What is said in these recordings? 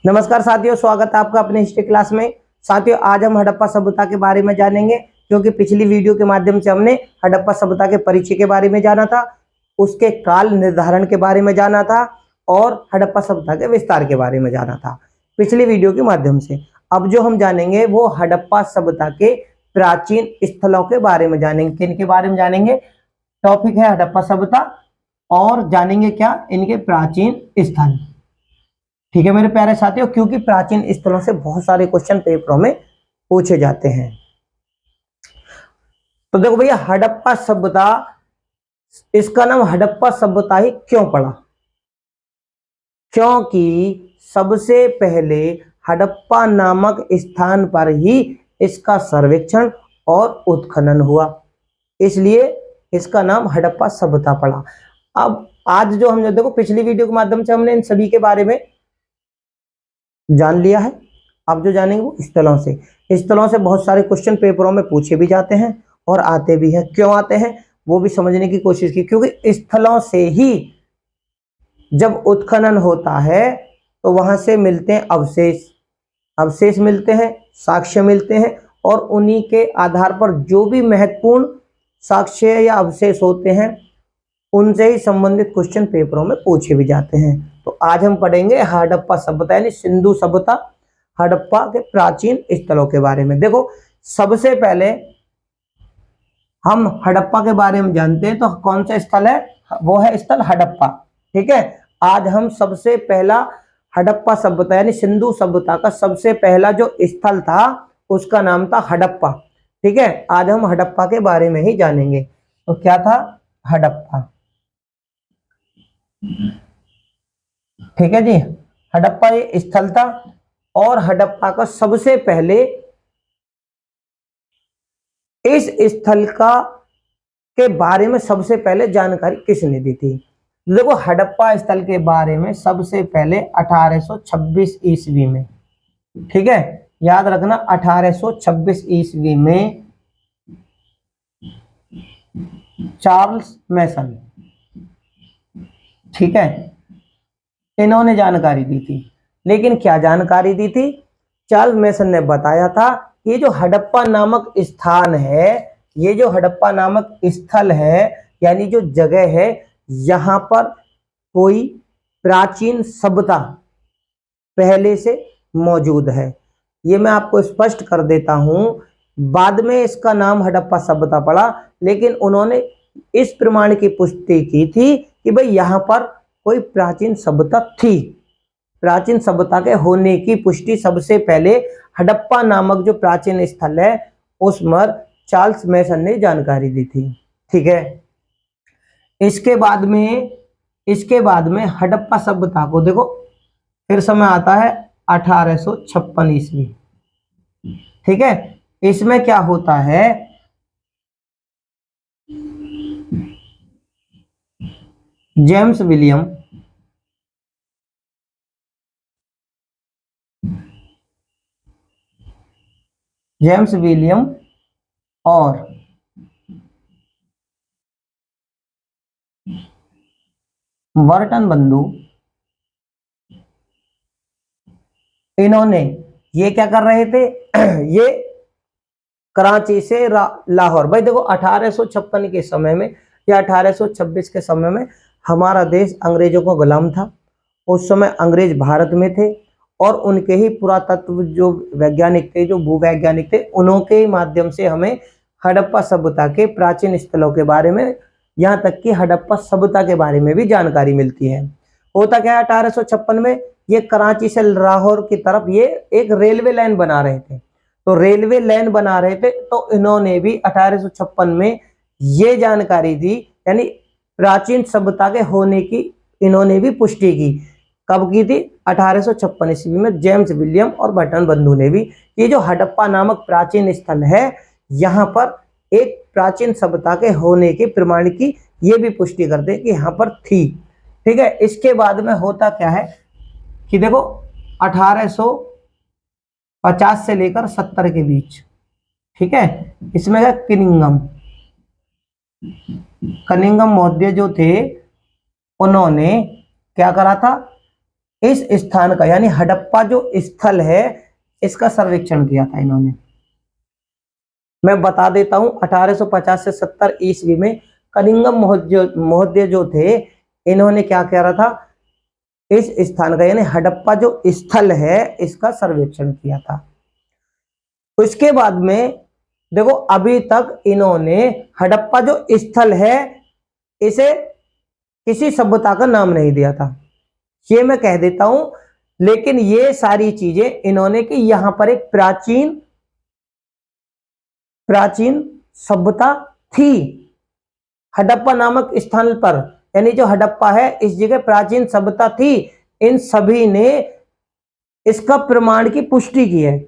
नमस्कार साथियों, स्वागत है आपका अपने हिस्ट्री क्लास में। साथियों, आज हम हड़प्पा सभ्यता के बारे में जानेंगे, क्योंकि पिछली वीडियो के माध्यम से हमने हड़प्पा सभ्यता के परिचय के बारे में जाना था, उसके काल निर्धारण के बारे में जाना था और हड़प्पा सभ्यता के विस्तार के बारे में जाना था पिछली वीडियो के माध्यम से। अब जो हम जानेंगे वो हड़प्पा सभ्यता के प्राचीन स्थलों के बारे में जानेंगे। किन के बारे में जानेंगे? टॉपिक है हड़प्पा सभ्यता और जानेंगे क्या? इनके प्राचीन स्थल। ठीक है मेरे प्यारे साथियों, क्योंकि प्राचीन स्थलों से बहुत सारे क्वेश्चन पेपरों में पूछे जाते हैं। तो देखो भैया, हड़प्पा सभ्यता, इसका नाम हड़प्पा सभ्यता ही क्यों पड़ा? क्योंकि सबसे पहले हड़प्पा नामक स्थान पर ही इसका सर्वेक्षण और उत्खनन हुआ, इसलिए इसका नाम हड़प्पा सभ्यता पड़ा। अब आज जो हम देखो, पिछली वीडियो के माध्यम से हमने इन सभी के बारे में जान लिया है। अब जो जानेंगे वो स्थलों से बहुत सारे क्वेश्चन पेपरों में पूछे भी जाते हैं और आते भी हैं। क्यों आते हैं वो भी समझने की कोशिश की, क्योंकि स्थलों से ही जब उत्खनन होता है तो वहां से मिलते हैं अवशेष मिलते हैं, साक्ष्य मिलते हैं, और उन्हीं के आधार पर जो भी महत्वपूर्ण साक्ष्य या अवशेष होते हैं उनसे ही संबंधित क्वेश्चन पेपरों में पूछे भी जाते हैं। तो आज हम पढ़ेंगे हड़प्पा सभ्यता यानी सिंधु सभ्यता, हड़प्पा के प्राचीन स्थलों के बारे में। देखो, सबसे पहले हम हड़प्पा के बारे में जानते हैं तो कौन सा स्थल है? वो है स्थल हड़प्पा। ठीक है, आज हम सबसे पहला हड़प्पा सभ्यता यानी सिंधु सभ्यता का सबसे पहला जो स्थल था उसका नाम था हड़प्पा। ठीक है, आज हम हड़प्पा के बारे में ही जानेंगे। तो क्या था? हड़प्पा। ठीक है जी, हड़प्पा ये स्थल था और हड़प्पा का सबसे पहले इस स्थल के बारे में सबसे पहले जानकारी किसने दी थी? देखो, हड़प्पा स्थल के बारे में सबसे पहले 1826 ईस्वी में, ठीक है, याद रखना 1826 ईस्वी में चार्ल्स मैसन, ठीक है, इन्होंने जानकारी दी थी। लेकिन क्या जानकारी दी थी? चार्ल्स मैसन ने बताया था ये जो हड़प्पा नामक स्थान है, ये जो हड़प्पा नामक स्थल है यानी जो जगह है, यहां पर कोई प्राचीन सभ्यता पहले से मौजूद है। ये मैं आपको स्पष्ट कर देता हूं। बाद में इसका नाम हड़प्पा सभ्यता पड़ा, लेकिन उन्होंने इस प्रमाण की पुष्टि की थी कि भाई यहां पर कोई प्राचीन सभ्यता थी। प्राचीन सभ्यता के होने की पुष्टि सबसे पहले हड़प्पा नामक जो प्राचीन स्थल है उसमें चार्ल्स मैसन ने जानकारी दी थी। ठीक है, इसके बाद में हड़प्पा सभ्यता को देखो फिर समय आता है 1856 ईस्वी। ठीक है, इसमें क्या होता है? जेम्स विलियम और बर्टन बंधु, इन्होंने ये क्या कर रहे थे? ये कराची से लाहौर, भाई देखो 1856 के समय में या 1826 के समय में हमारा देश अंग्रेजों को गुलाम था। उस समय अंग्रेज भारत में थे और उनके ही पुरातत्व जो वैज्ञानिक थे, जो भूवैज्ञानिक थे, उनके माध्यम से हमें हड़प्पा सभ्यता के प्राचीन स्थलों के बारे में, यहाँ तक कि हड़प्पा सभ्यता के बारे में भी जानकारी मिलती है। होता क्या है, 1856 में ये कराची से लाहौर की तरफ ये एक रेलवे लाइन बना रहे थे। तो रेलवे लाइन बना रहे थे तो इन्होंने भी 1856 में ये जानकारी दी, यानी प्राचीन सभ्यता के होने की इन्होंने भी पुष्टि की। कब की थी? 1856 ईस्वी में जेम्स विलियम और बर्टन बंधु ने भी। ये जो हड़प्पा नामक प्राचीन स्थल है, यहाँ पर एक प्राचीन सभ्यता के होने के प्रमाण की ये भी पुष्टि करते हैं कि यहाँ पर थी। ठीक है, इसके बाद में होता क्या है कि देखो 1850 से लेकर 70 के बीच, ठीक है, इसमें क्या कनिंगम महोदय जो थे उन्होंने क्या करा था? इस स्थान का यानी हड़प्पा जो स्थल है इसका सर्वेक्षण किया था इन्होंने। मैं बता देता हूं 1850 से 70 ईस्वी में कनिंगम महोदय जो थे इन्होंने क्या करा था, इस स्थान का यानी हड़प्पा जो स्थल है इसका सर्वेक्षण किया था। उसके बाद में देखो अभी तक इन्होंने हड़प्पा जो स्थल है इसे किसी सभ्यता का नाम नहीं दिया था, ये मैं कह देता हूं। लेकिन ये सारी चीजें इन्होंने कि यहां पर एक प्राचीन सभ्यता थी हड़प्पा नामक स्थान पर, यानी जो हड़प्पा है इस जगह प्राचीन सभ्यता थी। इन सभी ने इसका प्रमाण की पुष्टि की है,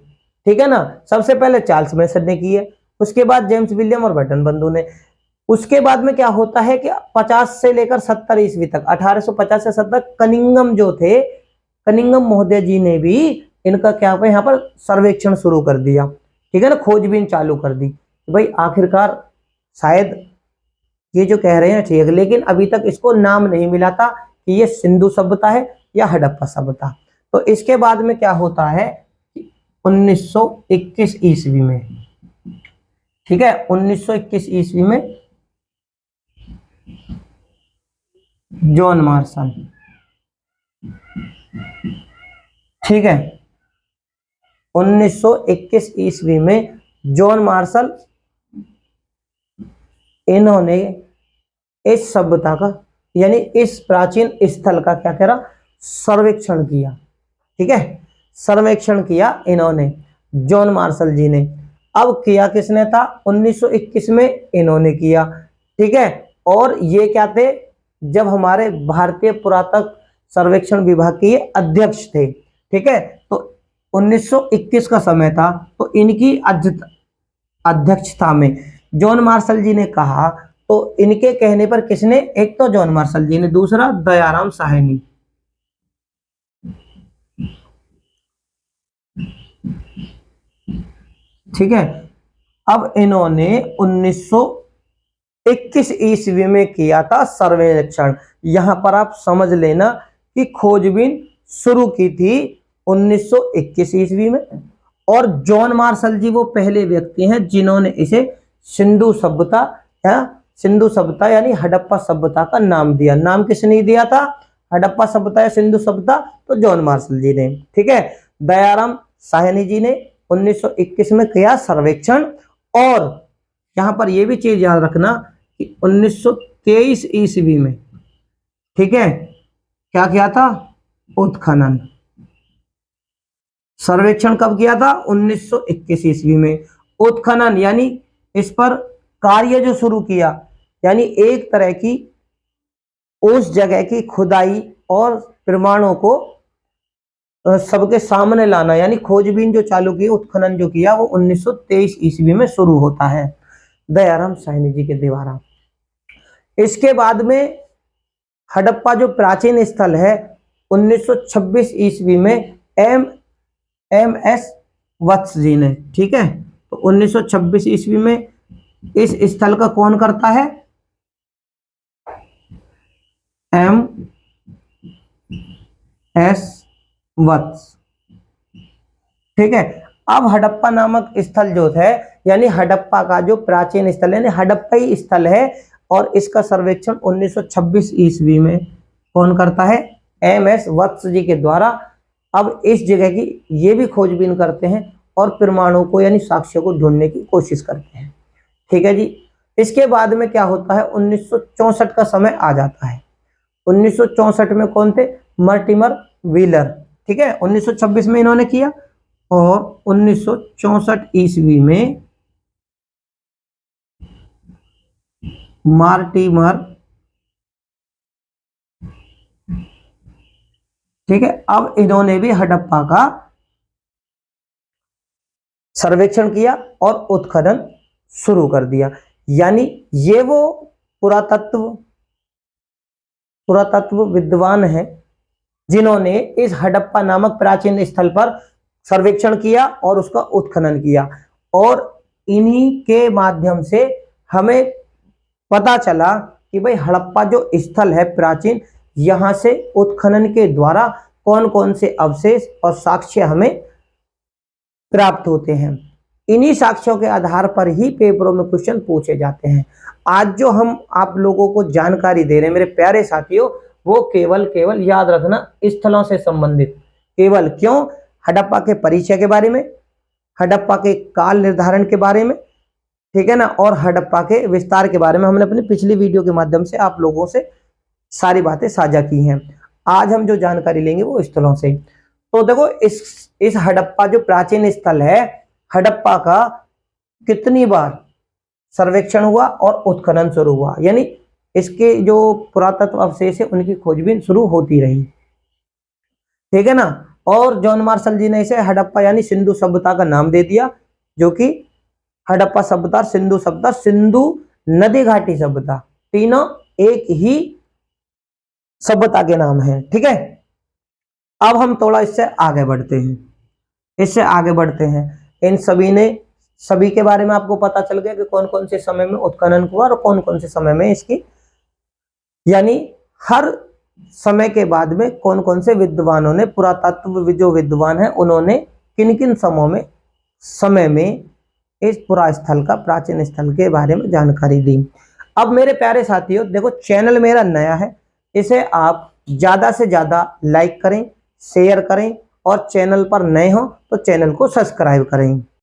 ठीक है ना। सबसे पहले चार्ल्स मेसन ने की है, उसके बाद जेम्स विलियम और बर्टन बंधु ने। उसके बाद में क्या होता है कि 50 से लेकर 70 ईस्वी तक 1850 से 70 कनिंगम जो थे, कनिंगम महोदय जी ने भी इनका क्या यहाँ पर सर्वेक्षण शुरू कर दिया, ठीक है ना, खोजबीन चालू कर दी। भाई आखिरकार शायद ये जो कह रहे हैं ठीक है, लेकिन अभी तक इसको नाम नहीं मिला था कि ये सिंधु सभ्यता है या हड़प्पा सभ्यता। तो इसके बाद में क्या होता है 1921 ईस्वी में, ठीक है, 1921 ईस्वी में जॉन मार्शल, ठीक है, 1921 ईस्वी में जॉन मार्शल इन्होंने इस सभ्यता का यानी इस प्राचीन स्थल का क्या करा, सर्वेक्षण किया, ठीक है, सर्वेक्षण किया इन्होंने जॉन मार्शल जी ने। अब किया किसने था, 1921 में इन्होंने किया, ठीक है। और ये क्या थे, जब हमारे भारतीय पुरातत्व सर्वेक्षण विभाग के अध्यक्ष थे, ठीक है। तो 1921 का समय था, तो इनकी अध्यक्षता में जॉन मार्शल जी ने कहा, तो इनके कहने पर किसने, एक तो जॉन मार्शल जी ने, दूसरा दयाराम साहनी, ठीक है। अब इन्होंने 1921 ईस्वी में किया था सर्वेक्षण। यहां पर आप समझ लेना कि खोजबीन शुरू की थी 1921 ईस्वी में, और जॉन मार्शल जी वो पहले व्यक्ति हैं जिन्होंने इसे सिंधु सभ्यता यानी हड़प्पा सभ्यता का नाम दिया। नाम किसने दिया था, हड़प्पा सभ्यता या सिंधु सभ्यता, तो जॉन मार्शल जी ने, ठीक है। दयाराम साहनी जी ने 1921 में किया सर्वेक्षण। और यहां पर यह भी चीज याद रखना कि 1923 ईस्वी में, ठीक है, क्या किया था, उत्खनन। सर्वेक्षण कब किया था, 1921 ईस्वी में। उत्खनन यानी इस पर कार्य जो शुरू किया, यानी एक तरह की उस जगह की खुदाई और प्रमाणों को सबके सामने लाना, यानी खोजबीन जो चालू की, उत्खनन जो किया, वो 1923 ईस्वी में शुरू होता है दयाराम साहनी जी के द्वारा। इसके बाद में हड़प्पा जो प्राचीन स्थल है 1926 ईस्वी में एम एस वत्स जी ने, ठीक है। तो 1926 ईस्वी में इस स्थल का कौन करता है, एम एस वत्स, ठीक है। अब हड़प्पा नामक स्थल जो है, यानी हड़प्पा का जो प्राचीन स्थल है, यानी हड़प्पा ही स्थल है, और इसका सर्वेक्षण 1926 ईस्वी में कौन करता है, एम एस वत्स जी के द्वारा। अब इस जगह की ये भी खोजबीन करते हैं और प्रमाणों को यानी साक्ष्यों को ढूंढने की कोशिश करते हैं, ठीक है जी। इसके बाद में क्या होता है, 1964 का समय आ जाता है। 1964 में कौन थे, मर्टिमर व्हीलर, ठीक है। 1926 में इन्होंने किया, और 1964 ईस्वी में मार्टिमर, ठीक है। अब इन्होंने भी हड़प्पा का सर्वेक्षण किया और उत्खनन शुरू कर दिया। यानी ये वो पुरातत्व विद्वान हैं जिन्होंने इस हड़प्पा नामक प्राचीन स्थल पर सर्वेक्षण किया और उसका उत्खनन किया, और इन्हीं के माध्यम से हमें पता चला कि भाई हड़प्पा जो स्थल है प्राचीन, यहां से उत्खनन के द्वारा कौन कौन से अवशेष और साक्ष्य हमें प्राप्त होते हैं। इन्हीं साक्ष्यों के आधार पर ही पेपरों में क्वेश्चन पूछे जाते हैं। आज जो हम आप लोगों को जानकारी दे रहे हैं मेरे प्यारे साथियों, वो केवल याद रखना स्थलों से संबंधित, केवल क्यों, हड़प्पा के परिचय के बारे में, हड़प्पा के काल निर्धारण के बारे में, ठीक है ना, और हड़प्पा के विस्तार के बारे में हमने अपनी पिछली वीडियो के माध्यम से आप लोगों से सारी बातें साझा की हैं। आज हम जो जानकारी लेंगे वो स्थलों से। तो देखो इस हड़प्पा जो प्राचीन स्थल है, हड़प्पा का कितनी बार सर्वेक्षण हुआ और उत्खनन शुरू हुआ, यानी इसके जो पुरातत्व अवशेष है उनकी खोजबीन शुरू होती रही, ठीक है ना। और जॉन मार्शल जी ने इसे हड़प्पा यानी सिंधु सभ्यता का नाम दे दिया, जो कि हड़प्पा सभ्यता, सिंधु सभ्यता, सिंधु नदी घाटी सभ्यता, तीनों एक ही सभ्यता के नाम है, ठीक है। अब हम थोड़ा इससे आगे बढ़ते हैं, इन सभी के बारे में आपको पता चल गया कि कौन कौन से समय में उत्खनन हुआ और कौन कौन से समय में इसकी, यानी हर समय के बाद में कौन कौन से विद्वानों ने, पुरातत्व जो विद्वान है उन्होंने किन किन समय में इस पुरा स्थल का, प्राचीन स्थल के बारे में जानकारी दी। अब मेरे प्यारे साथियों देखो, चैनल मेरा नया है, इसे आप ज्यादा से ज्यादा लाइक करें, शेयर करें, और चैनल पर नए हो तो चैनल को सब्सक्राइब करें।